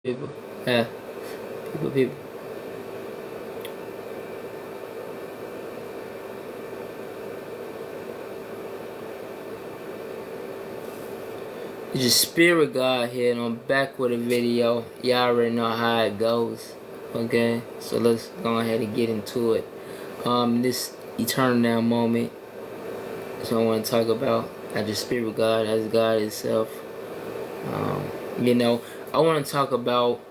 People, yeah, people. It's just Spirit God here, and I'm back with a video. Y'all already know how it goes. Okay, so let's go ahead and get into it. This eternal now moment is what I want to talk about. I just Spirit God as God itself. Um, you know, I want to talk about.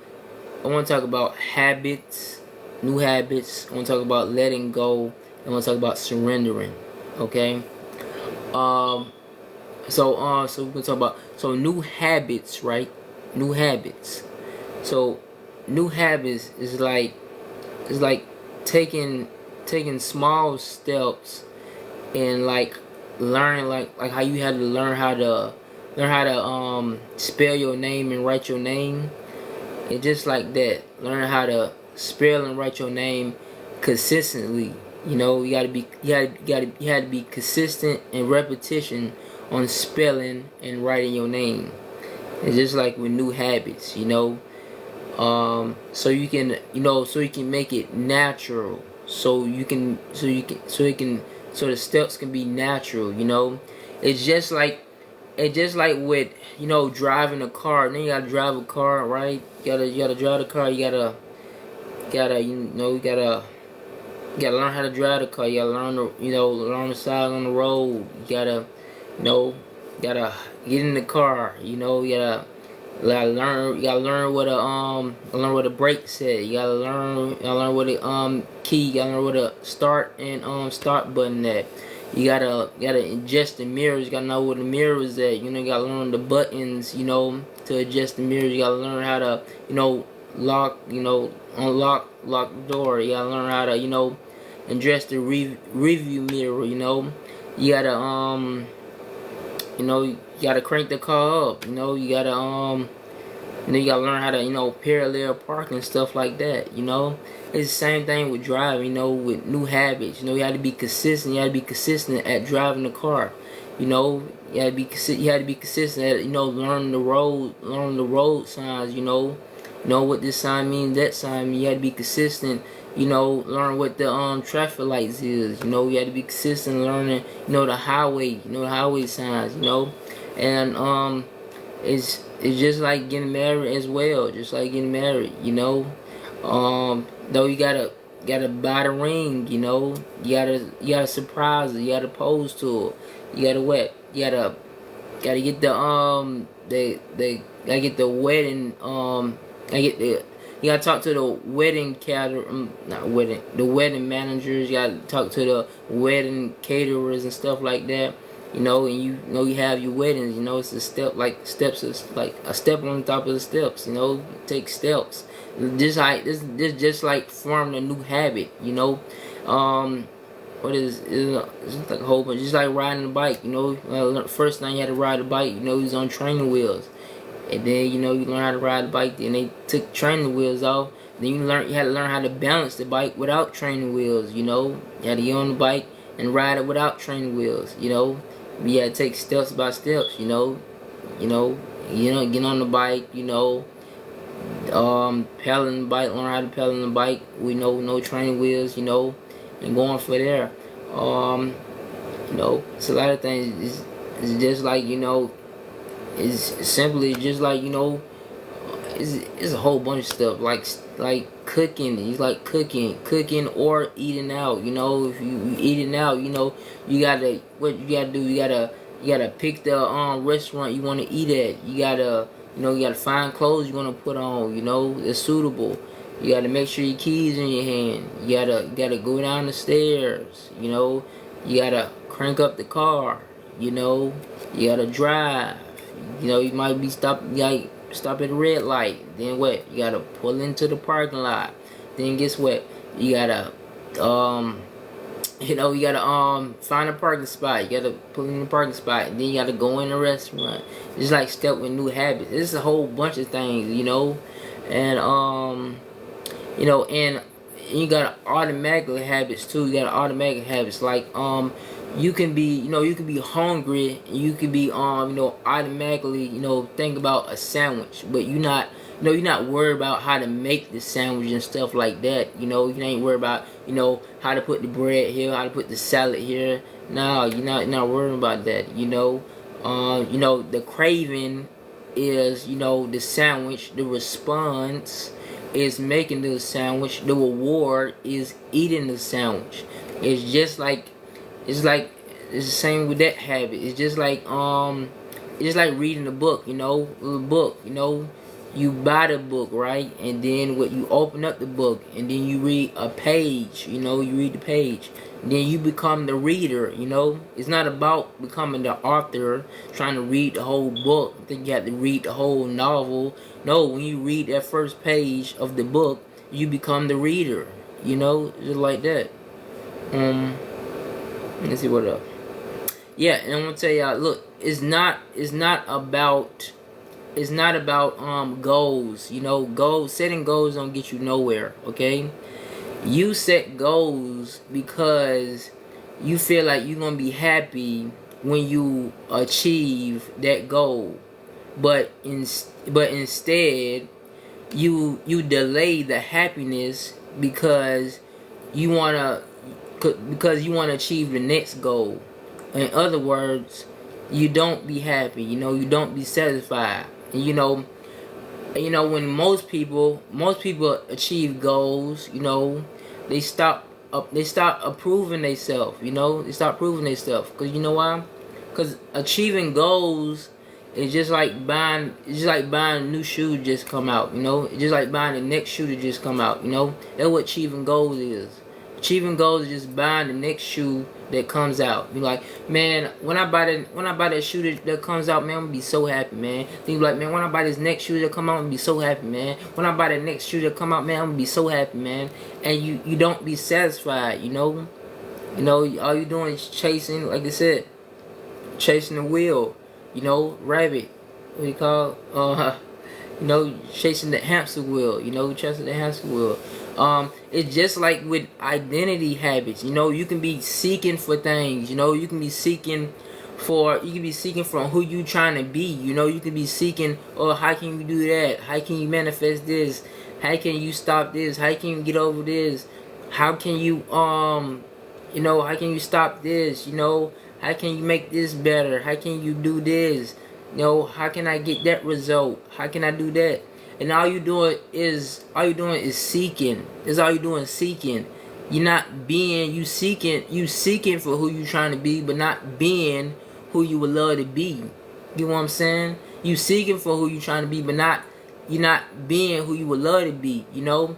I want to talk about habits, new habits. I want to talk about letting go. I want to talk about surrendering. Okay. Um, so we're gonna talk about new habits, right? New habits. So new habits is like taking taking small steps and like learning like how you had to learn how to spell your name and write your name. And just like that, learn how to spell and write your name consistently. You know, you had to be consistent and repetition on spelling and writing your name. It's just like with new habits, you know. So you can, so you can make it natural. So the steps can be natural, you know. It's just like with driving a car. Then you gotta drive a car, right? You gotta drive the car. You gotta learn how to drive the car. You gotta learn to learn the side on the road. You gotta you know gotta get in the car. You gotta learn what a brake said. You gotta learn what a key. You gotta learn what a start and start button at. You gotta adjust the mirrors. You gotta know where the mirror is at. You gotta learn the buttons. To adjust the mirrors. You gotta learn how to lock. Unlock the door. You gotta learn how to adjust the review mirror. You gotta you gotta crank the car up. You gotta learn how to parallel park and stuff like that. It's the same thing with driving. With new habits. You had to be consistent. You had to be consistent at driving the car. You had to be consistent at learning the road signs. Know what this sign means, that sign means. You had to be consistent. Learn what the traffic lights is. You had to be consistent learning. The highway. The highway signs. And it's just like getting married as well. Just like getting married. Though you gotta buy the ring. You gotta surprise it. You gotta pose to it. You gotta what? Gotta get the gotta get the wedding I get the you gotta talk to the wedding cater not wedding the wedding managers. You gotta talk to the wedding caterers and stuff like that. And you have your weddings. It's a step like steps is like a step on top of the steps. Take steps. This just like forming a new habit. What it's like a whole bunch. Just like riding a bike. First time you had to ride a bike. You was on training wheels. And then you learn how to ride the bike. Then they took training wheels off. Then you had to learn how to balance the bike without training wheels. You had to get on the bike and ride it without training wheels. You had to take steps by steps. Get on the bike. Pedaling the bike. Learn how to pedal the bike. No training wheels. And going for there. It's a lot of things. It's just like it's simply just like it's a whole bunch of stuff like cooking. It's like cooking or eating out. If you eating out, you gotta what you gotta do. You gotta pick the restaurant you want to eat at. You gotta find clothes you want to put on. That's suitable. You gotta make sure your keys in your hand. You gotta go down the stairs. You gotta crank up the car. You gotta drive. You might be stop at a red light. Then what? You gotta pull into the parking lot. Then guess what? You gotta find a parking spot. You gotta pull in the parking spot. And then you gotta go in the restaurant. It's like step with new habits. It's a whole bunch of things, and and you got automatic habits too. You got automatic habits like you can be hungry and you can be automatically think about a sandwich, but You know, you're not worried about how to make the sandwich and stuff like that. You know, you ain't worried about, you know, how to put the bread here, how to put the salad here. No, you're not worried about that. You know, the craving is, you know, the sandwich. The response is making the sandwich. The reward is eating the sandwich. It's just like, it's like, it's the same with that habit. It's just like reading a book. You know, a book. You know, you buy the book, right? And then what, you open up the book and then you read a page. You know, you read the page. Then you become the reader. You know, it's not about becoming the author, trying to read the whole book. I think you have to read the whole novel. No, when you read that first page of the book, you become the reader. You know, just like that. Let's see what else. Yeah, and I'm gonna tell y'all, look, it's not about goals. You know, setting goals don't get you nowhere. Okay, you set goals because you feel like you're gonna be happy when you achieve that goal, but instead you delay the happiness because you wanna achieve the next goal. In other words, you don't be happy. You know, you don't be satisfied. And when most people achieve goals, you know, they stop approving themselves. You know, they stop proving themselves. Because you know why? Because achieving goals is just like buying new shoes just come out. You know, it's just like buying the next shoe that just come out. You know, that's what achieving goals is. Achieving goals is just buying the next shoe that comes out. You're like, man, when I buy that shoe that comes out, man, I'm gonna be so happy, man. Then you're like, man, when I buy this next shoe that come out, I'm gonna be so happy, man. When I buy that next shoe that come out, man, I'm gonna be so happy, man. And you don't be satisfied, you know. You know, all you doing is chasing, like I said, chasing the wheel. You know, rabbit. What do you call? You know, chasing the hamster wheel. You know, chasing the hamster wheel. It's just like with identity habits. You know, you can be seeking for things. You know, you can be seeking from who you trying to be. You know, you can be seeking, oh, how can you do that? How can you manifest this? How can you stop this? How can you get over this? How can you you know, how can you stop this? You know, how can you make this better? How can you do this? You know, how can I get that result? How can I do that? And all you doing is seeking. That's all you doing, seeking. You're not being, you seeking for who you trying to be, but not being who you would love to be. You know what I'm saying? You seeking for who you trying to be, but you're not being who you would love to be, you know?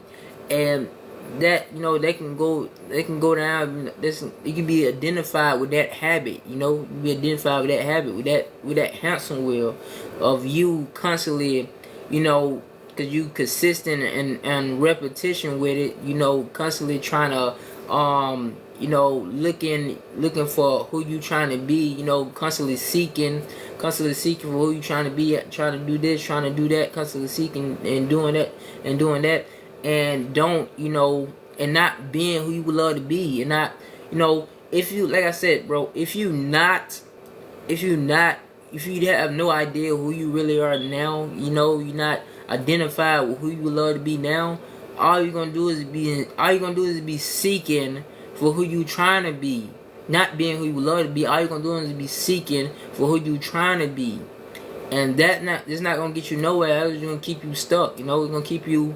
And that, you know, they can go down, it can be identified with that habit, you know, be identified with that habit, with that hamster wheel of you constantly, you know, because you consistent and repetition with it, you know, constantly trying to you know, looking for who you trying to be, you know, constantly seeking for who you trying to be, trying to do this, trying to do that, constantly seeking and doing that, and don't, you know, and not being who you would love to be, and not, you know, if you, like I said, bro, if you have no idea who you really are now, you know, you're not identified with who you would love to be now, all you're gonna do is be seeking for who you trying to be, not being who you would love to be. All you're gonna do is be seeking for who you trying to be, and it's not gonna get you nowhere. It's gonna keep you stuck. You know, it's gonna keep you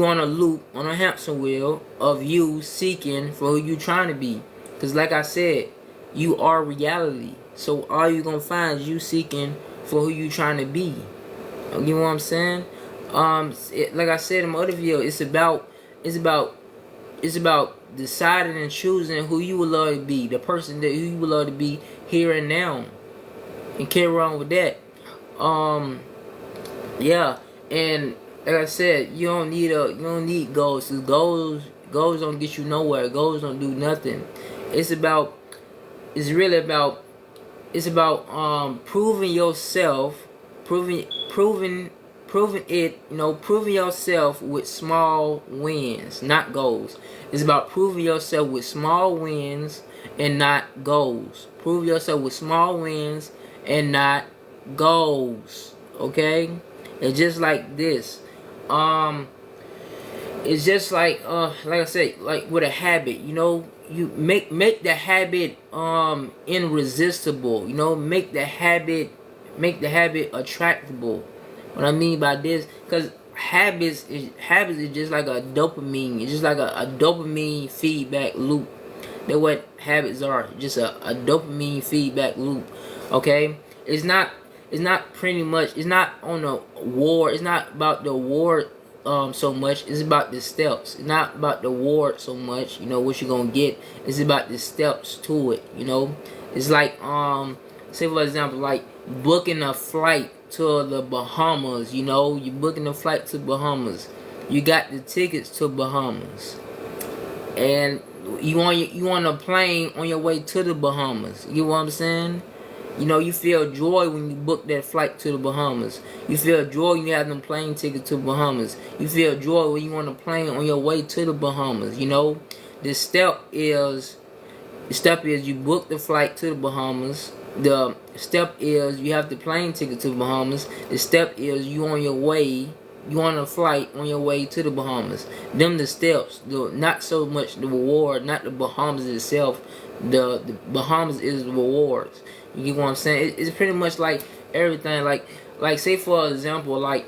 on a loop, on a hamster wheel of you seeking for who you trying to be. Cause like I said, you are reality. So all you gonna find is you seeking for who you trying to be. You know what I'm saying? Like I said in my other video, it's about deciding and choosing who you would love to be, the person that you would love to be here and now, and carry on with that. Yeah, and like I said, you don't need goals. Cause goals don't get you nowhere. Goals don't do nothing. It's about proving yourself, proving it, you know, proving yourself with small wins, not goals. It's about proving yourself with small wins and not goals. Prove yourself with small wins and not goals. Okay? It's just like this. It's just like I said, like with a habit, you know, you make the habit irresistible, you know, make the habit attractable. What I mean by this, because habits is just like a dopamine. It's just like a dopamine feedback loop. That's what habits are. Just a dopamine feedback loop. Okay, it's not pretty much. It's not on a war. It's not about the war so much. It's about the steps. It's not about the reward so much, you know, what you're gonna get. It's about the steps to it, you know. It's like say for example, like booking a flight to the Bahamas, you know. You're booking a flight to Bahamas. You got the tickets to Bahamas. And you on a plane on your way to the Bahamas. You know what I'm saying? You know, you feel joy when you book that flight to the Bahamas. You feel joy when you have them plane tickets to Bahamas. You feel joy when you on a plane on your way to the Bahamas. You know, the step is you book the flight to the Bahamas. The step is you have the plane ticket to the Bahamas. The step is you on your way. You on a flight on your way to the Bahamas. Them the steps. Not so much the reward. Not the Bahamas itself. The Bahamas is the rewards. You get what I'm saying? It's pretty much like everything. Like say for example, like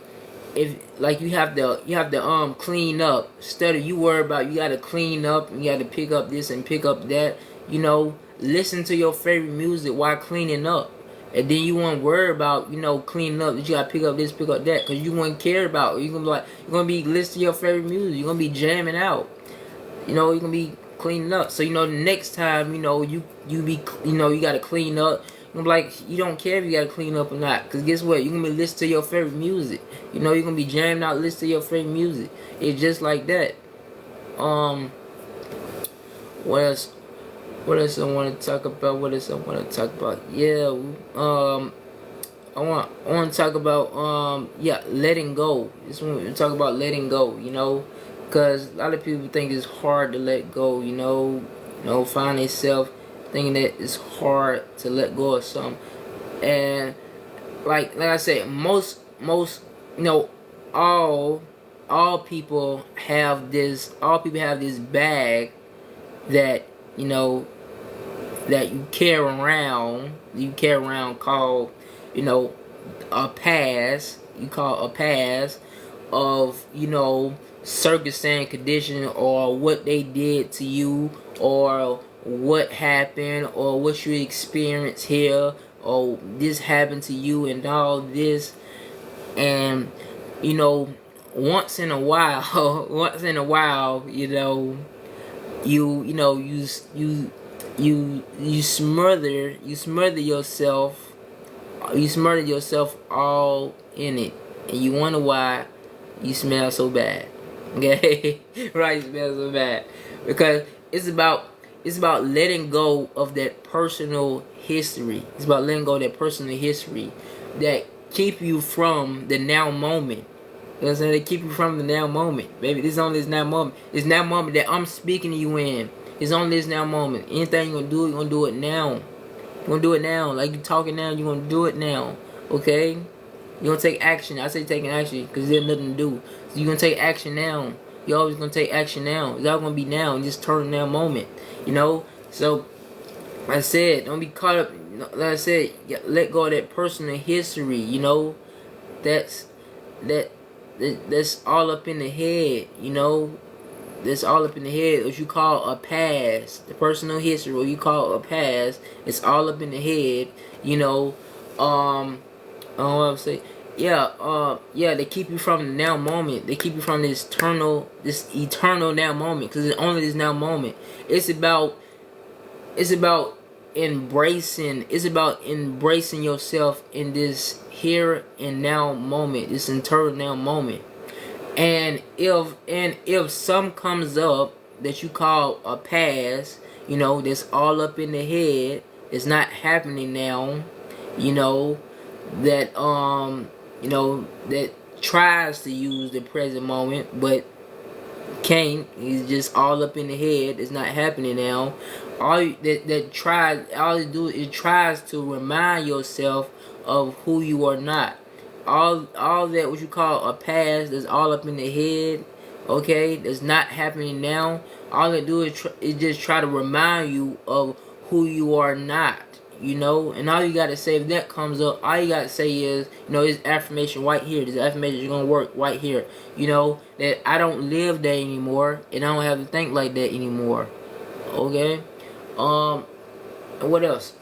if like you have to clean up. Instead of you worry about you gotta clean up, you gotta pick up this and pick up that. You know, listen to your favorite music while cleaning up. And then you won't worry about, you know, cleaning up that you gotta pick up this, pick up that, because you won't care about it. You're gonna be listening to your favorite music. You're gonna be jamming out. You know, you're gonna be cleaning up. So you know, the next time, you know, you gotta clean up. You're gonna be like, you don't care if you gotta clean up or not, because guess what? You're gonna be listening to your favorite music. You know, you're gonna be jamming out, listening to your favorite music. It's just like that. What else? What else I want to talk about? Yeah, I want to talk about letting go. This one we talk about letting go. You know, because a lot of people think it's hard to let go. You know, find themselves thinking that it's hard to let go of something. And like I said, most you know, all people have this. All people have this bag that, you know, that you carry around called, you know, a past. You call a past of, you know, circumstance, condition, or what they did to you, or what happened, or what you experienced here, or this happened to you, and all this. And you know, once in a while, you know, you smother yourself all in it, and you wonder why you smell so bad. Okay, right? You smell so bad because it's about letting go of that personal history. It's about letting go of that personal history that keep you from the now moment. You know what I'm saying? They keep you from the now moment. Baby, this is only this now moment. It's now moment that I'm speaking to you in. It's only this now moment. Anything you're going to do, you're going to do it now. You're going to do it now. Like you're talking now, you're going to do it now. Okay? You're going to take action. I say taking action because there's nothing to do. So you're going to take action now. You're always going to take action now. It's all going to be now. Just turn the now moment. You know? So, like I said, don't be caught up. Like I said, let go of that personal history. You know? That's all up in the head, you know. That's all up in the head. What you call a past, the personal history, what you call a past, it's all up in the head, you know. What I'm saying, they keep you from the now moment. They keep you from this eternal now moment, because it's only this now moment. It's about embracing yourself in this here and now moment, this eternal now moment. And if some comes up that you call a past, you know, that's all up in the head, it's not happening now, you know, that that tries to use the present moment but can't. It's just all up in the head. It's not happening now. All it tries to remind yourself of who you are not. all that what you call a past that's all up in the head, okay, that's not happening now. All they do is just try to remind you of who you are not, you know. And all you gotta say if that comes up, all you gotta say is, you know, this affirmation right here, this affirmation is gonna work right here, you know, that I don't live there anymore and I don't have to think like that anymore. Okay. And what else?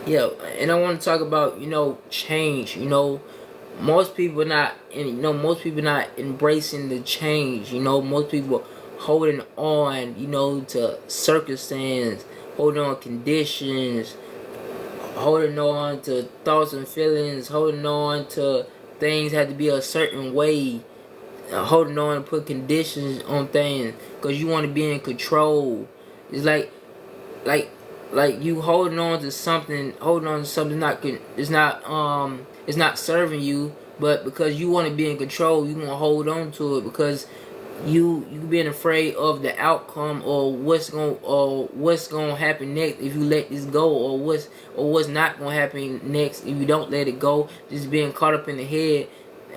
Yeah, and I want to talk about, you know, change. You know, most people not, and you know, most people not embracing the change. You know, most people holding on, you know, to circumstances, holding on conditions, holding on to thoughts and feelings, holding on to things have to be a certain way, holding on to put conditions on things because you want to be in control. It's like like you holding on to something, not it's not serving you, but because you want to be in control, you gonna hold on to it because you being afraid of the outcome or what's gonna happen next if you let this go, or what's not gonna happen next if you don't let it go. Just being caught up in the head,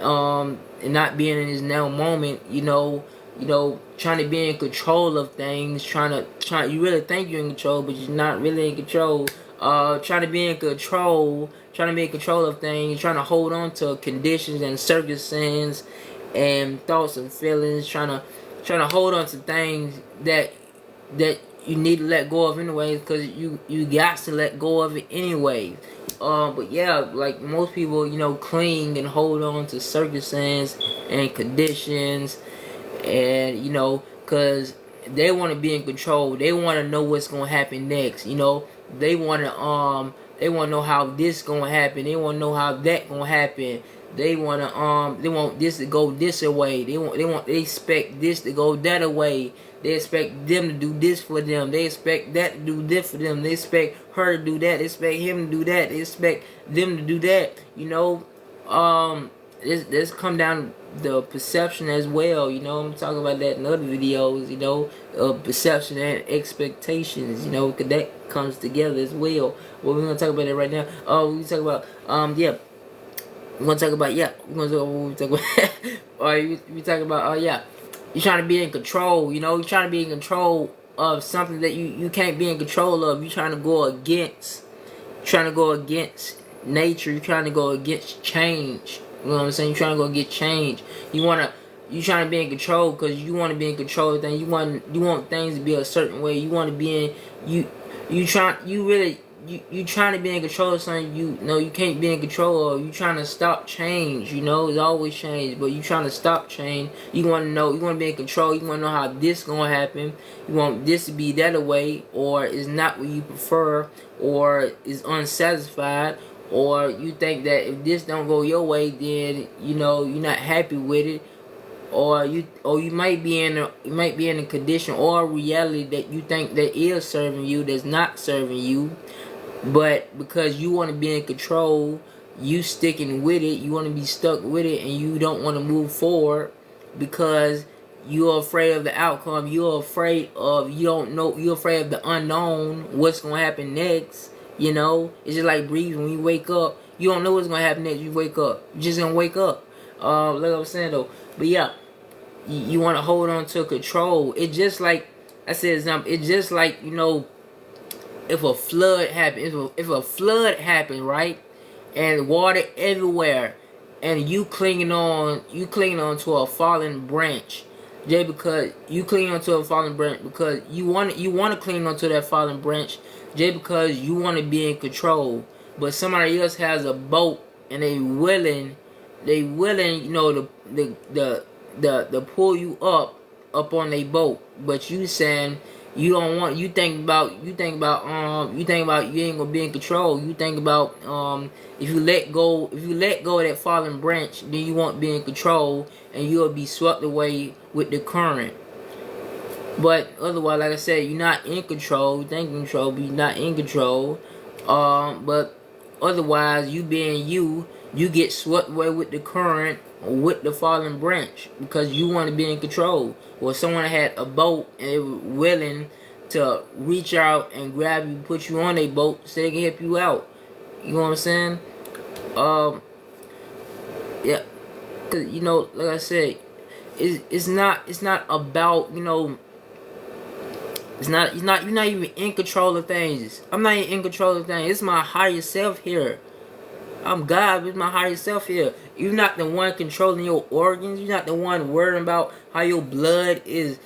and not being in this now moment, you know, trying to be in control of things, you really think you're in control, but you're not really in control. Trying to be in control of things, trying to hold on to conditions and circumstances and thoughts and feelings, trying to hold on to things that you need to let go of anyway, because you got to let go of it anyway. But yeah, like most people, you know, cling and hold on to circumstances and conditions, and you know, because they want to be in control. They want to know what's gonna happen next. You know, they want to know how this gonna happen. They want to know how that gonna happen. They want this to go this way. They expect this to go that way. They expect them to do this for them. They expect that to do this for them. They expect her to do that. They expect him to do that. They expect them to do that. You know, this come down the perception as well. You know, I'm talking about that in other videos. You know, perception and expectations. You know, cause that comes together as well. Well, we're gonna talk about it right now. We talk about yeah. We're gonna talk about we talk about yeah. You're trying to be in control. You know, you're trying to be in control of something that you can't be in control of. You're trying to go against. Nature. You're trying to go against change. You know what I'm saying? You're trying to go get change. You trying to be in control because you want to be in control of things. You want things to be a certain way. You want to be in you trying to be in control of something you know you can't be in control of. You trying to stop change. You know, it's always change, but you trying to stop change. You want to be in control. You want to know how this gonna happen. You want this to be that way, or is not what you prefer, or is unsatisfied, or you think that if this don't go your way, then you know you're not happy with it, or you might be in a condition or a reality that you think that is serving you that's not serving you, but because you want to be in control, you sticking with it, you want to be stuck with it, and you don't want to move forward because you're afraid of the outcome. You're afraid of you're afraid of the unknown, what's gonna happen next. You know, it's just like breathing. When you wake up, you don't know what's gonna happen next. You wake up, you're just gonna wake up. Like I was saying though, but yeah, you want to hold on to control. It's just like I said, it's just like, you know, if a flood happens, if a flood happens, right, and water everywhere, and you clinging on to a fallen branch, just because you clinging onto a fallen branch because you want to cling onto that fallen branch, just because you want to be in control, but somebody else has a boat and they willing, you know, the pull you up on a boat, but you saying you don't want. You think about you ain't gonna be in control. You think about if you let go of that fallen branch, then you won't be in control and you'll be swept away with the current. But otherwise, like I said, you're not in control. You think in control, but you're not in control. But otherwise, you being you get swept away with the current, with the fallen branch, because you want to be in control. Or someone had a boat and they were willing to reach out and grab you, put you on a boat so they can help you out. You know what I'm saying? Um, yeah, cause you know, like I said, it's not about, you know, you're not even in control of things. I'm not even in control of things. It's my higher self here. I'm God with my higher self here. You're not the one controlling your organs. You're not the one worrying about how your blood is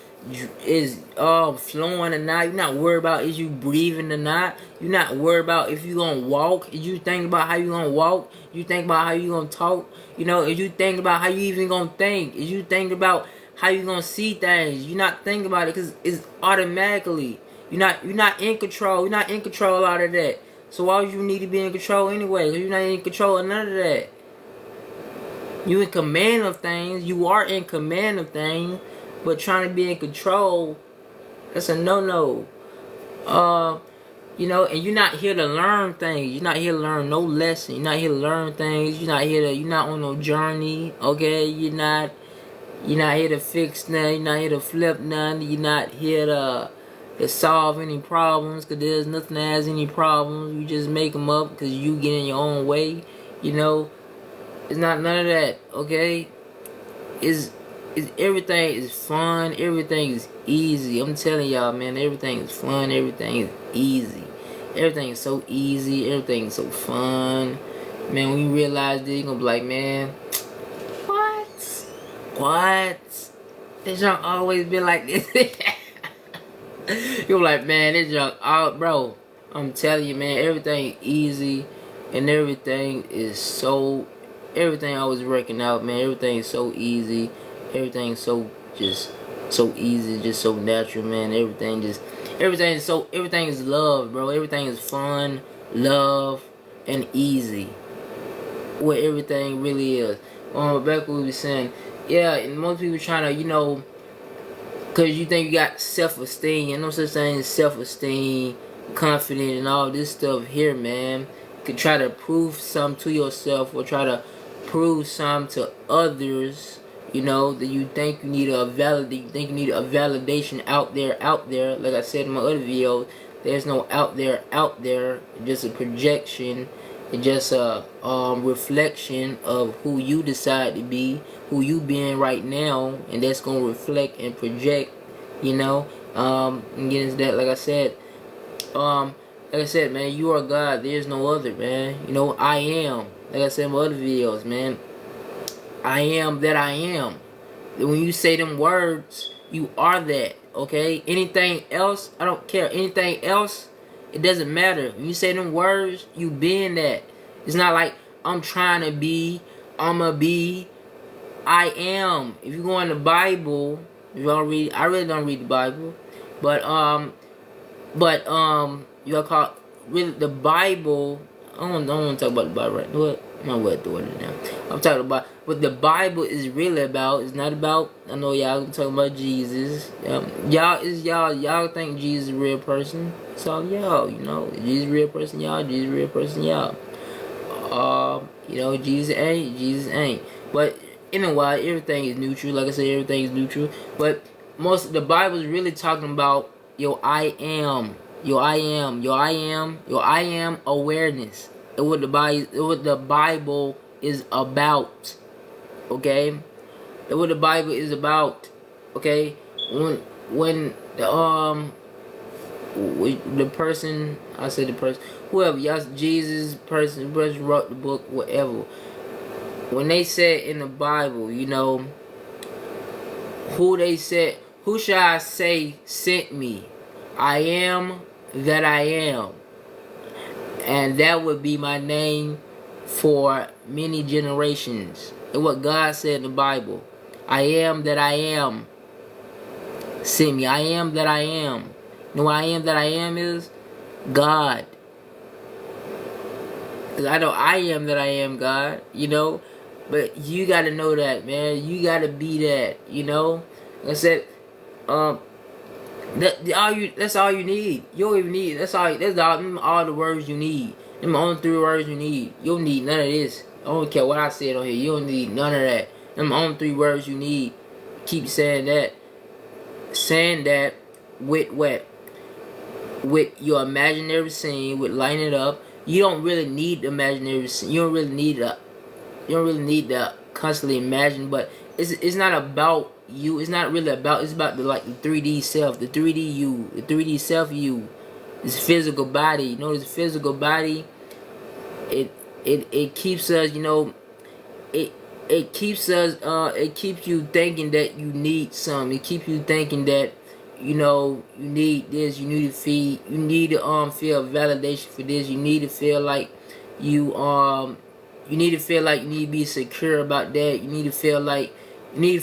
flowing or not. You're not worried about is you breathing or not. You're not worried about if you gonna walk. Is you think about how you gonna walk. You think about how you gonna talk. You know, if you think about how you even gonna think. Is you think about how you gonna see things. You're not thinking about it because it's automatically. You're not in control. You're not in control out of that. So why would you need to be in control anyway? Because you're not in control of none of that. You in command of things. You are in command of things. But trying to be in control, that's a no-no. You know, and you're not here to learn things. You're not here to learn no lesson. You're not here to learn things. You're not on no journey. Okay? You're not here to fix nothing. You're not here to flip nothing. You're not here to solve any problems, because there's nothing that has any problems. You just make them up because you get in your own way. You know, it's not none of that. Okay, is everything is fun. Everything is easy. I'm telling y'all, man, everything is fun. Everything is easy. Everything is so easy. Everything is so fun. Man, when you realize this, you're gonna be like, man, what? This junk always been like this. You're like, man, this junk out, bro. I'm telling you, man, everything easy and everything is so. Everything I was working out, man. Everything is so easy. Everything so just so easy, just so natural, man. Everything is love, bro. Everything is fun, love, and easy. What everything really is. Rebecca will be saying, yeah, and most people trying to, you know, because you think you got self-esteem. No such thing as self-esteem, confident, and all this stuff here, man. You could try to prove something to yourself or try to prove something to others, you know, that you think you need a validation out there. Like I said in my other videos, there's no out there, just a projection. It's just a reflection of who you decide to be, who you being right now, and that's gonna reflect and project, you know. And get into that, like I said, man, you are God. There's no other, man. You know, I am. Like I said in my other videos, man. I am that I am. When you say them words, you are that. Okay. Anything else, I don't care. Anything else, it doesn't matter. When you say them words, you being that. It's not like I'm trying to be, I'ma be. I am. If you go in the Bible, if you don't read, I really don't read the Bible, but you gotta call really the Bible. I don't want to talk about the Bible right now. I'm not going to do it now. I'm talking about what the Bible is really about. It's not about. I know y'all talking about Jesus. Y'all think Jesus is a real person. It's all y'all. You know, Jesus is a real person. Y'all. Jesus is a real person. Y'all. You know, Jesus ain't. But anyway, everything is neutral. Like I said, everything is neutral. But most of the Bible is really talking about your I am. Your I am awareness. And what the Bible is about. Okay? And what the Bible is about. Okay? When the person, I said the person, whoever, y'all, Jesus person wrote the book, whatever. When they said in the Bible, you know, who should I say sent me? I am that I am. And that would be my name for many generations. And what God said in the Bible. I am that I am. Sent me. I am that I am. You know what I am that I am is? God. Because I know I am that I am God, you know. But you got to know that, man. You got to be that, you know. Like I said, that's all you need. You don't even need. That's all the words you need. Them only 3 words you need. You don't need none of this. I don't care what I said on here. You don't need none of that. Them only 3 words you need. Keep saying that. Saying that with what? With your imaginary scene, with lighting it up. you don't really need imaginary. You don't really need to constantly imagine. But it's not about you. It's not really about. It's about the 3D self, the 3D you, the 3D self you. This physical body. You know, this physical body. It keeps us. You know, it keeps us. It keeps you thinking that you need something. It keeps you thinking that, you know, you need this, you need to feed, you need to feel validation for this, you need to feel like you need to feel like you need to be secure about that, you need to feel like you need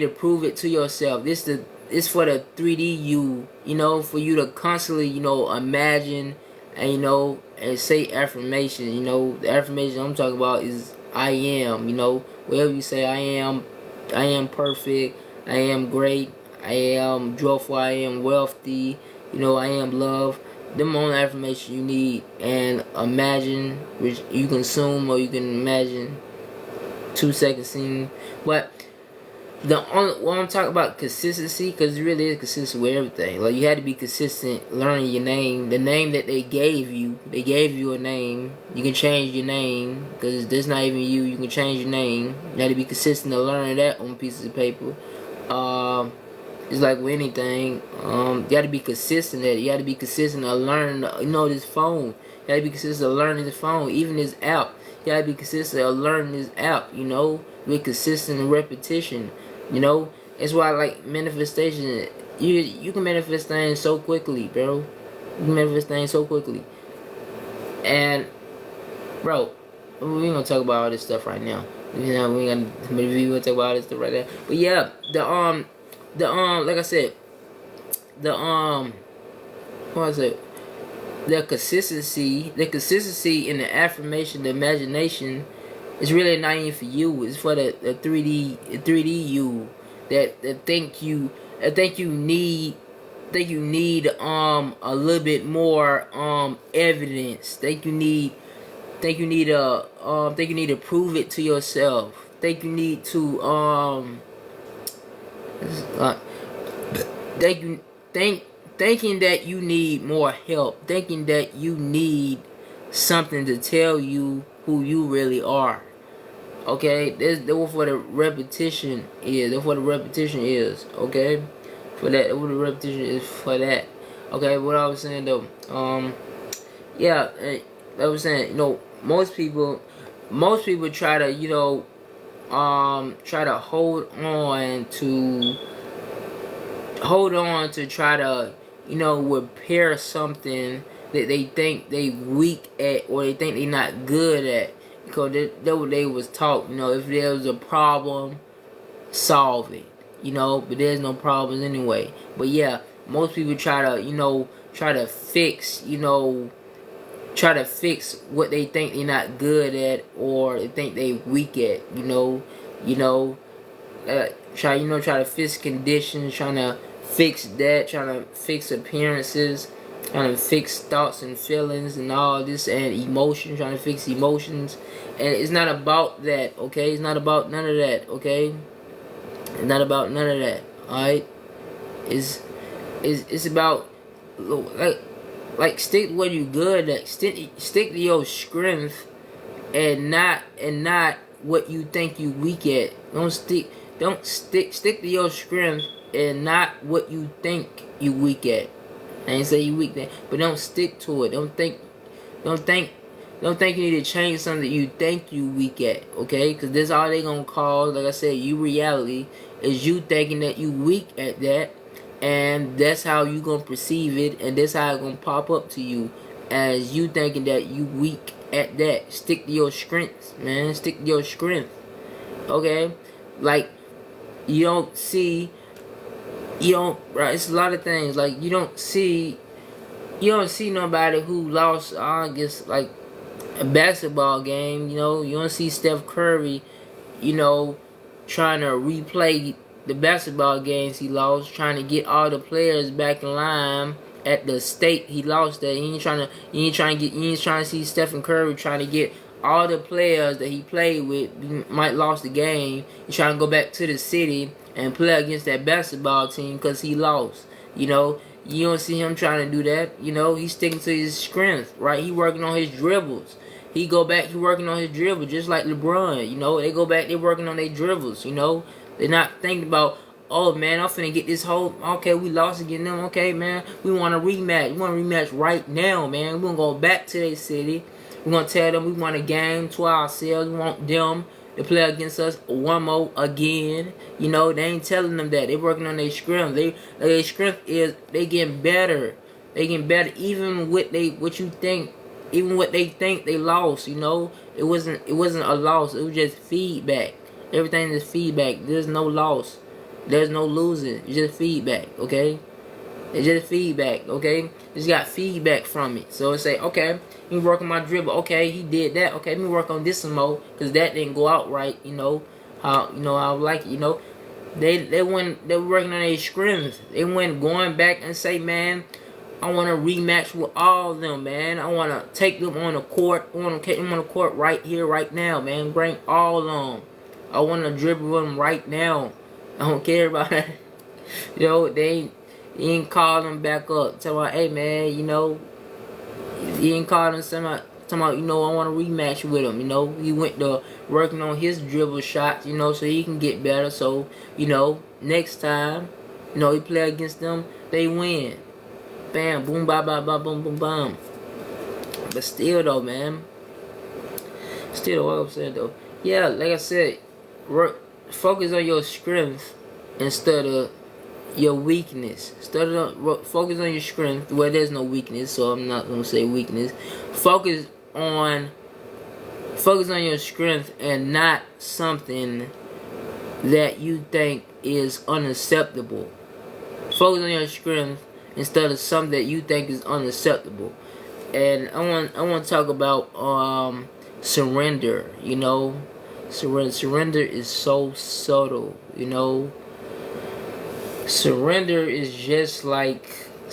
to prove it to yourself. It's for the 3D you, you know, for you to constantly, you know, imagine and, you know, and say affirmation. You know, the affirmation I'm talking about is I am, you know, wherever you say I am perfect, I am great, I am joyful, I am wealthy, you know, I am love. Them only affirmation you need. And imagine, which you consume or you can imagine 2 seconds scene. But when I'm talking about consistency, because it really is consistent with everything. Like, you had to be consistent learning your name, the name that they gave you. They gave you a name. You can change your name because that's not even you. You can change your name. You had to be consistent to learn that on pieces of paper. It's like with anything. You got to be consistent at it. You got to be consistent to learn. You know, this phone. You got to be consistent of learning this phone. Even this app. You got to be consistent of learning this app. You know, with consistent repetition. You know, it's why, like, manifestation, you can manifest things so quickly, bro. You can manifest things so quickly. And, bro, we ain't gonna talk about all this stuff right now. You know, we ain't gonna talk about all this stuff right now. But yeah, like I said, what was it? The consistency in the affirmation, the imagination, it's really not even for you. It's for the 3D you that think you need a little bit more evidence. Think you need to prove it to yourself. Think you need to thinking that you need more help. Thinking that you need something to tell you who you really are. Okay, that's what the repetition is. That's what the repetition is. Okay, for that, what the repetition is for that. Okay, what I was saying though, yeah, I was saying, you know, most people try to, you know, try to hold on to try to, you know, repair something that they think they weak at or they think they not good at. Because that's what they was taught, you know, if there was a problem, solve it, you know, but there's no problems anyway. But yeah, most people try to, you know, fix what they think they're not good at or they think they weak at, try to fix conditions, trying to fix that, trying to fix appearances, trying to fix thoughts and feelings and all this, and emotions, trying to fix emotions. And it's not about that, okay? It's not about none of that, okay? It's not about none of that, alright? It's about, like stick to what you good at. Stick to your strength and not what you think you weak at. Stick to your strength and not what you think you weak at. I ain't say you weak there, but don't stick to it. Don't think you need to change something that you think you weak at, okay? Because this all they gonna cause, like I said, you reality is you thinking that you weak at that, and that's how you gonna perceive it, and that's how it gonna pop up to you as you thinking that you weak at that. Stick to your strengths, man. Stick to your strength, okay? Like, right, it's a lot of things. Like, you don't see nobody who lost, I guess, like a basketball game. You don't see Steph Curry, trying to replay the basketball games he lost, trying to get all the players back in line at the state he lost at. You ain't trying to see Stephen Curry trying to get all the players that he played with, might lost the game. He's trying to go back to the city and play against that basketball team because he lost. You don't see him trying to do that. You know, he's sticking to his strength, right? He working on his dribbles. He go back, he working on his dribble, just like LeBron. You know, they go back, they working on their dribbles. You know, they're not thinking about, oh man, I'm finna get this whole. Okay, we lost against them. Okay, man, we want a rematch. We want a rematch right now, man. We're gonna go back to their city. We're gonna tell them we want a game to ourselves. We want them to play against us one more again. You know, they ain't telling them that. They working on their strength. Their strength is they getting better. They getting better even with what you think, even what they think they lost. You know, it wasn't a loss. It was just feedback. Everything is feedback. There's no loss. There's no losing. It's just feedback. Okay. It's just feedback, okay? Just got feedback from it. So it's say, okay, let me work on my dribble. Okay, he did that. Okay, let me work on this some more, because that didn't go out right. You know how I like it. You know, they were working on their scrims. They went going back and say, man, I want to rematch with all of them, man. I want to take them on the court. I want to take them on the court right here, right now, man. Bring all of them. I want to dribble them right now. I don't care about that. You know, he ain't call them back up. Tell me, hey man, you know, he ain't call them talking about, you know, I want to rematch with him. You know, he went to working on his dribble shots, you know, so he can get better. So, you know, next time, you know, he play against them, they win. Bam, boom, ba, ba, ba, boom, boom, bam. But still though, man. Still, what I'm saying though. Yeah, like I said, focus on your strength instead of your weakness. Focus on your strength where there's no weakness, so I'm not gonna say weakness. Focus on your strength and not something that you think is unacceptable. Focus on your strength instead of something that you think is unacceptable. And I want to talk about surrender. You know, surrender is so subtle. You know. Surrender is just like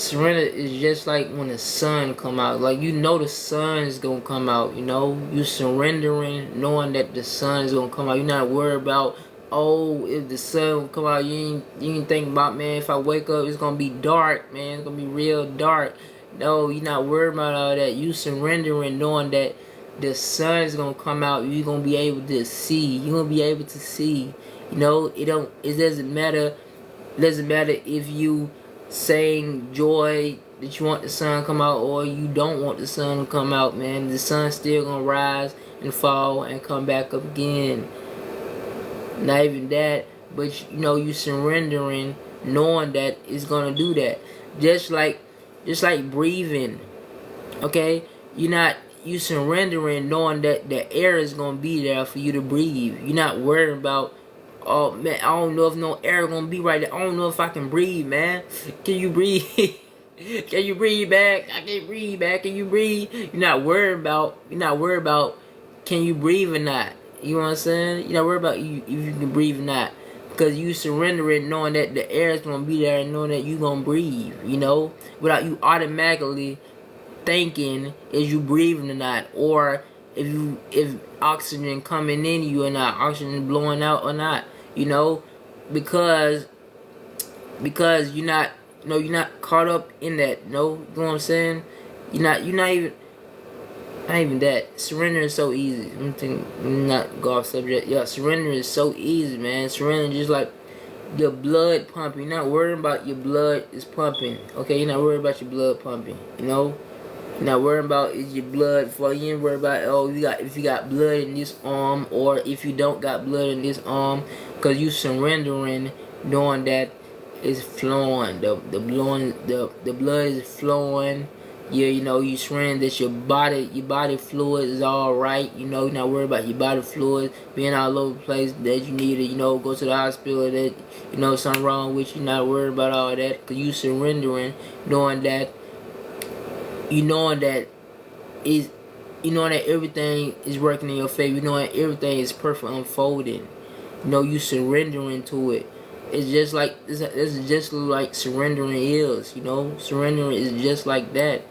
when the sun come out. Like, you know the sun is gonna come out. You know, you surrendering, knowing that the sun is gonna come out. You're not worried about, oh, if the sun will come out. You ain't think about, man, if I wake up it's gonna be dark, man. It's gonna be real dark. No, you're not worried about all that. You surrendering, knowing that the sun is gonna come out. You're gonna be able to see. You're gonna be able to see. You know, it doesn't matter. It doesn't matter if you saying joy that you want the sun to come out or you don't want the sun to come out, man. The sun's still gonna rise and fall and come back up again. Not even that, but you know, you surrendering, knowing that it's gonna do that. Just like breathing. Okay, you surrendering, knowing that the air is gonna be there for you to breathe. You're not worried about, oh man, I don't know if no air gonna be right there. I don't know if I can breathe, man. Can you breathe? Can you breathe back? I can't breathe back. Can you breathe? You're not worried about can you breathe or not. You know what I'm saying? You're not worried about if you can breathe or not. Because you surrender it, knowing that the air is gonna be there and knowing that you gonna breathe, you know? Without you automatically thinking is you breathing or not, or if oxygen coming in you or not, oxygen blowing out or not, you know, because you're not, you know, you're not caught up in that, you know what I'm saying? You're not even that. Surrender is so easy. I'm thinking, not go off subject. Yeah, surrender is so easy, man. Surrender just like your blood pumping. You're not worrying about your blood is pumping. Okay, you're not worried about your blood pumping. You know. Not worrying about is your blood flowing. You ain't worried about, oh, if you got blood in this arm or if you don't got blood in this arm, because you surrendering, knowing that it's flowing. The blood is flowing. Yeah, you know, you surrender that your body fluid is all right. You know, you're not worried about your body fluid being all over the place, that you need to, you know, go to the hospital, that, you know, something wrong with you. Not worried about all that, because you surrendering, knowing that everything is working in your favor. You know that everything is perfect unfolding. You know, you surrendering to it. It's just like it's just like surrendering is. You know, surrendering is just like that.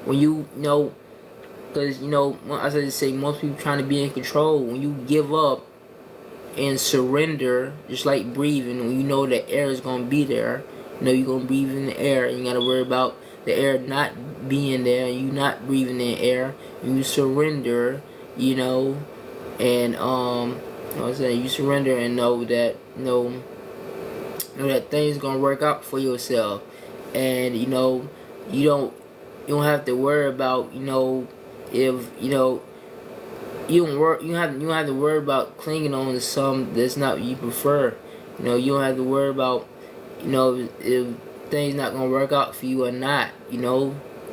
When you know, because you know, as I say, most people trying to be in control. When you give up and surrender, just like breathing, when you know the air is gonna be there, You know, you're gonna breathe in the air. You gotta worry about the air not being there. You not breathing in air. You surrender. You know, and you know what I'm saying, you surrender and know that know that things gonna work out for yourself, and you don't have to worry about if you don't have to worry about clinging on to something that's not what you prefer. You don't have to worry about if things not gonna work out for you or not.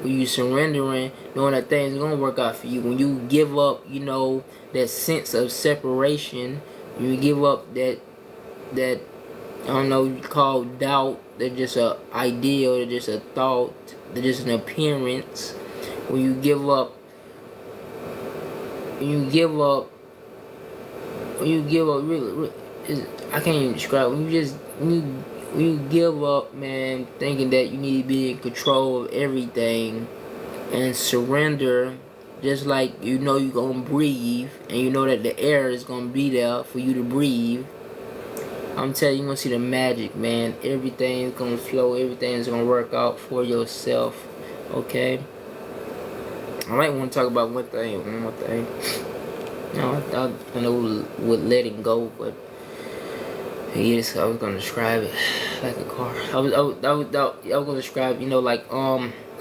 When you surrendering, knowing that things are gonna work out for you. When you give up, that sense of separation. When you give up that I don't know, you call doubt. They're just a ideal. They're just a thought. They're just an appearance. When you give up, really, I can't even describe. When you give up, man, thinking that you need to be in control of everything, and surrender, just like you're gonna breathe, and you know that the air is gonna be there for you to breathe. I'm telling you, you're gonna see the magic, man. Everything's gonna flow. Everything's gonna work out for yourself. Okay. I might want to talk about one more thing. I know with letting go, but yes, I was gonna describe it like a car. I was gonna describe, like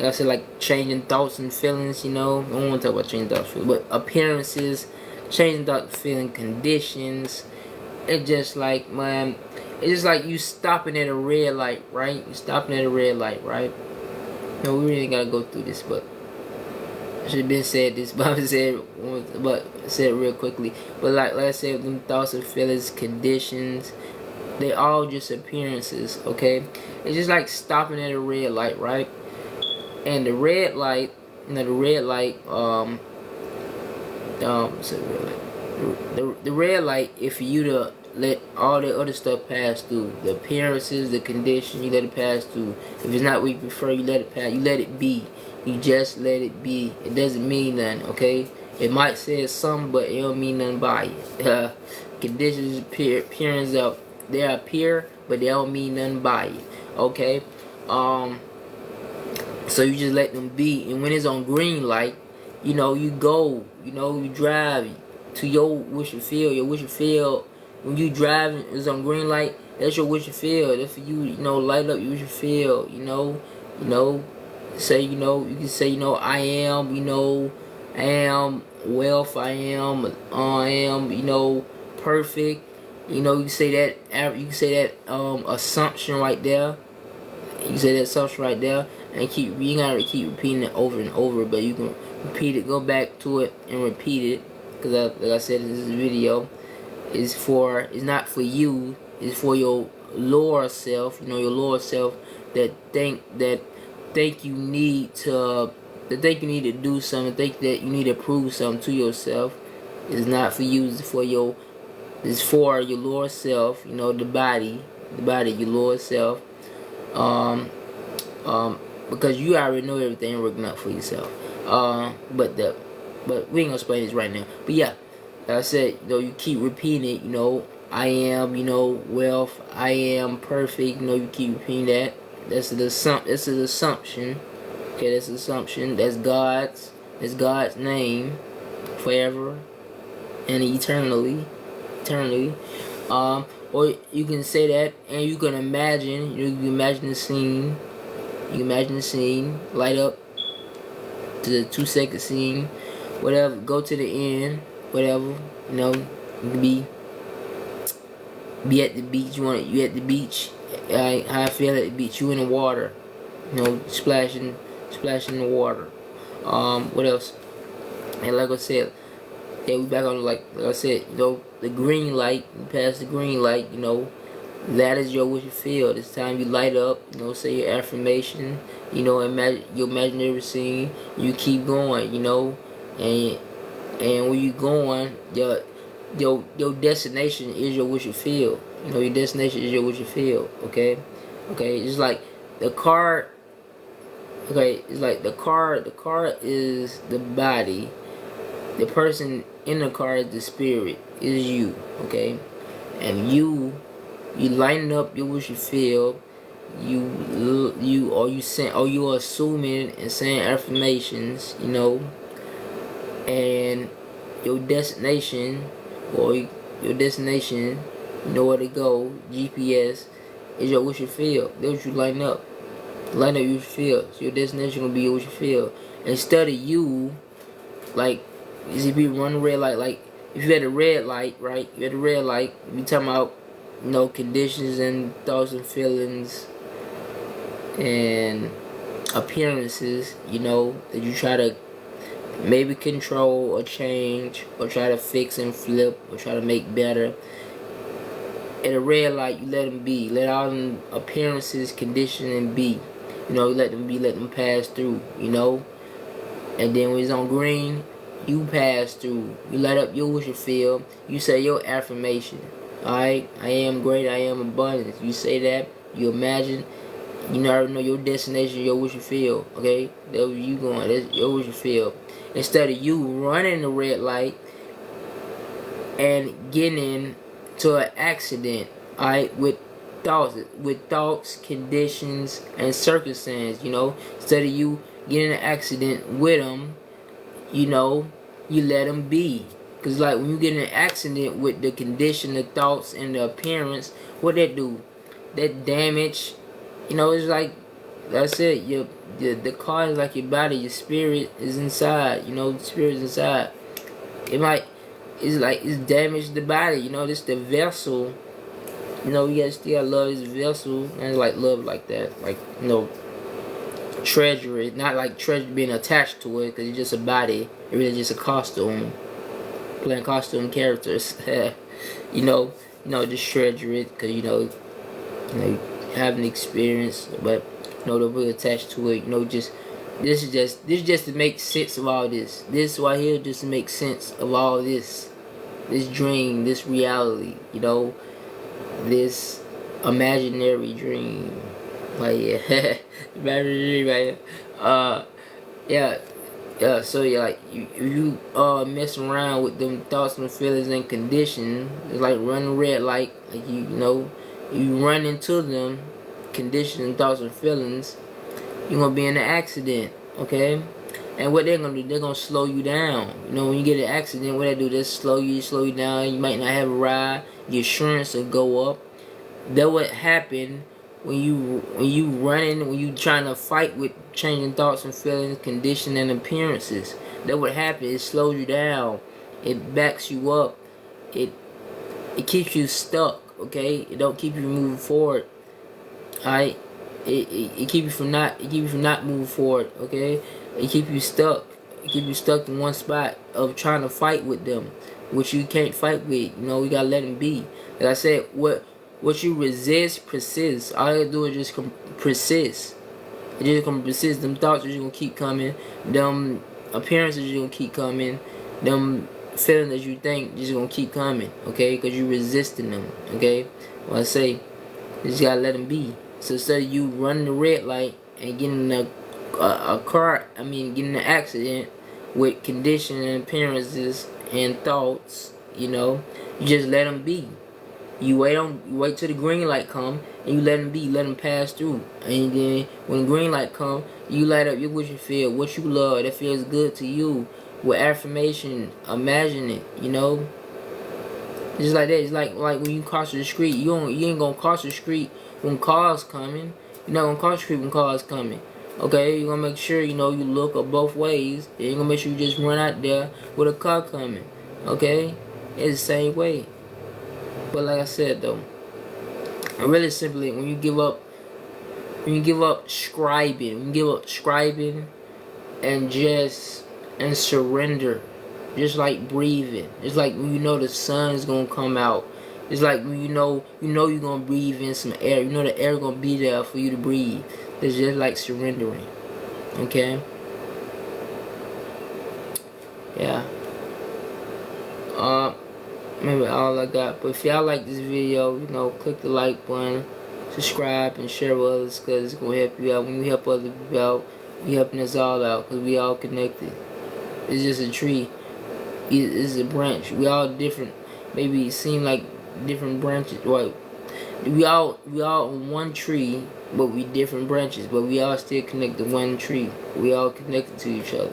I said, like changing thoughts and feelings. I don't want to talk about changing thoughts, but appearances, changing thoughts, feeling, conditions. It's just like, man, it's just like you stopping at a red light, right? You stopping at a red light, right? No, we really gotta go through this, but I should have been said this, but I said it real quickly. But like I said, them thoughts and feelings, conditions, they all just appearances, okay? It's just like stopping at a red light, right? And the red light, the red light, the red light is for you to let all the other stuff pass through. The appearances, the condition, you let it pass through. If it's not what you prefer, you let it pass. You let it be. You just let it be. It doesn't mean nothing, okay? It might say something, but it don't mean nothing by it. Conditions, appearance of they appear, but they don't mean nothing by it, okay? So you just let them be, and when it's on green light, you go, you drive to your wish and feel. Your wish and feel, when you driving, is on green light. That's your wish and feel. That's for you, light up your wish and feel. Say, you can say, I am, I am wealth. I am, perfect. You say that. You can say that assumption right there. You say that assumption right there, and you gotta keep repeating it over and over. But you can repeat it, go back to it, and repeat it. Because like I said in this video, it's not for you. It's for your lower self. Your lower self that think you need to do something. Think that you need to prove something to yourself. It's not for you. It's for your lower self. The body, your lower self. Because you already know everything working out for yourself. But we ain't gonna explain this right now. But yeah, like I said, you keep repeating it. I am, wealth. I am perfect. You keep repeating that. That's an assumption. Okay, that's an assumption. That's God's name, forever and eternally. Or you can say that, and you can imagine. You can imagine the scene. You can imagine the scene light up to the 2-second scene, whatever. Go to the end, whatever. You can be at the beach. You at the beach. How I feel at the beach. You in the water. Splashing in the water. What else? And like I said, yeah, we back on like I said. The green light. You pass the green light. That is your wish and feel. This time you light up, say your affirmation, imagine your imaginary scene. You keep going, and when you going, your destination is your wish and feel. Your destination is your wish and feel. Okay, it's like the car. Okay, it's like the car. The car is the body. The person in the car is the spirit. Is you. Okay, and you lighten up your wish and feel. you assuming and saying affirmations, you know, and your destination or your destination, you know where to go, GPS, is your wish and feel. That's what you line up. Line up your feel. So your destination gonna be your wish and feel. Instead of you, like, is if you run red light, like, if you had a red light, right? You had a red light, you talking about, you know, conditions and thoughts and feelings and appearances, you know, that you try to maybe control or change or try to fix and flip or try to make better. At a red light, you let them be. Let all them appearances, conditioning be. You know, let them be, let them pass through, you know. And then when it's on green, you pass through. You light up your wish and feel. You say your affirmation. Alright? I am great, I am abundant. You say that, you imagine, you already know your destination, your wish and feel. Okay? That's where you going. That's your wish and feel. Instead of you running the red light and getting into an accident, alright, with thoughts, conditions, and circumstances, you know, instead of you getting in an accident with them, you know, you let them be. Because, like, when you get in an accident with the condition, the thoughts, and the appearance, what that do? That damage, you know, it's like I said, the car is like your body, your spirit is inside, you know, the spirit is inside. It's damaged the body, you know, this the vessel, you know, you gotta still love this vessel, and like love like that, like, you know, treasure it, not like treasure being attached to it, because it's just a body, it really just a costume, playing costume characters, you know, just treasure it, because, you know, you have an experience, but, you know, don't really attached to it, you know, just, this is just to make sense of all this. This right here just to make sense of all this dream, this reality, you know, this imaginary dream. Like, yeah, imaginary dream, right? Yeah. So yeah, like you mess around with them thoughts and feelings and conditions. It's like running red light. Like you know, you run into them conditions and thoughts and feelings, you're gonna be in an accident, okay? And what they're gonna do, they're gonna slow you down. You know, when you get an accident, what they do, they slow you down. You might not have a ride. Your insurance will go up. That what happen when you running, when you trying to fight with changing thoughts and feelings, condition and appearances. That what happen. It slows you down. It backs you up. It keeps you stuck. Okay, it don't keep you moving forward. Alright. It keep you from not moving forward, okay? It keep you stuck. It keep you stuck in one spot of trying to fight with them, which you can't fight with. You know, you gotta let them be. Like I said, what you resist persists. All you do is just persist. It just gonna persist. Them thoughts are just gonna keep coming. Them appearances are gonna keep coming. Them feelings that you think just gonna keep coming, okay? Because you resisting them, okay? Well, I say, you just gotta let them be. So instead of you running the red light and getting in getting in an accident with conditions and appearances and thoughts, you know, you just let them be. You wait till the green light come and you let them be, let them pass through. And then when the green light come, you light up your wish and feel, what you love, that feels good to you, with affirmation, imagine it, you know. Just like that. It's like when you cross the street, you ain't gonna cross the street when cars coming. You're not gonna cross the street when cars coming. Okay, you're gonna make sure, you know, you look up both ways. And you're gonna make sure you just run out there with a car coming. Okay? It's the same way. But like I said though, really simply, when you give up scribing and surrender. Just like breathing. It's like when you know the sun's gonna come out. It's like when you know you're gonna breathe in some air. You know the air gonna be there for you to breathe. It's just like surrendering. Okay? Yeah. Maybe all I got. But if y'all like this video, you know, click the like button, subscribe, and share with others, because it's gonna help you out. When you help other people out, you helping us all out, because we all connected. It's just a tree. It's a branch. We all different. Maybe it seem like different branches. Well, We all on one tree, but we different branches, but we all still connected to one tree. We all connected to each other.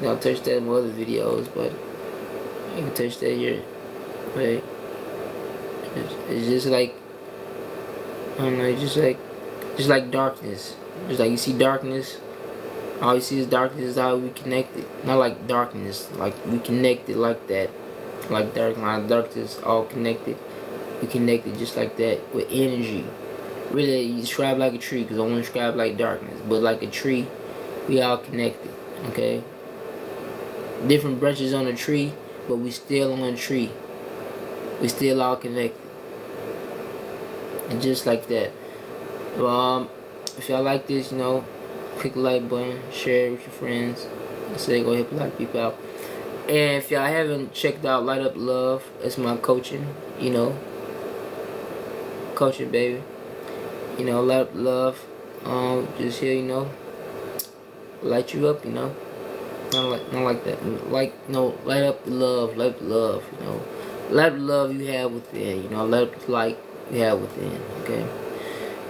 I'll touch that in my other videos, but I can touch that here. Right? It's just like, I don't know, it's just like darkness. Just like you see darkness, all you see is darkness. Is how we connected. Not like darkness, like we connected like that. Like darkness, all connected. We connected just like that with energy. Really, you describe like a tree, because I want to describe like darkness, but like a tree, we all connected. Okay. Different branches on a tree, but we still on a tree. We still all connected. And just like that. If y'all like this, you know, click the like button, share it with your friends. I say go help a lot of people out. And if y'all haven't checked out Light Up Love, it's my coaching, you know. Coaching, baby. You know, Light Up Love. Just here, you know, light you up, you know. Not like that. Like, no, light up the love, you know. Light up the love you have within, you know. Light up the light you have within, okay.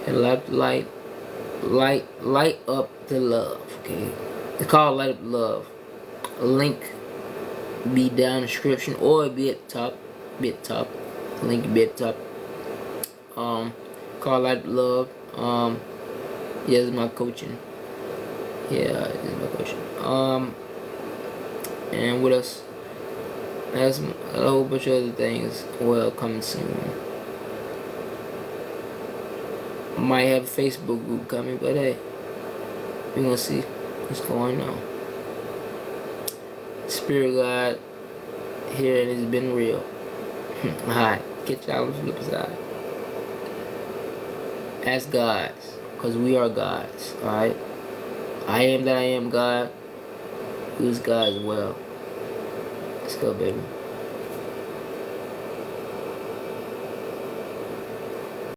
And light up the love, okay. It's called Light Up the Love. A link be down in the description, or it'll be at the top. The link will be at the top. Called Light Up the Love. Yeah, this is my coaching. Yeah, this is my coaching. And what else? There's a whole bunch of other things well coming soon. Might have a Facebook group coming, but hey, we're gonna see what's going on. Spirit God here, and it's been real. Alright, catch y'all on the flip side. As gods, because we are gods, alright? I am that I am God. Who's God as well. Let's go, baby.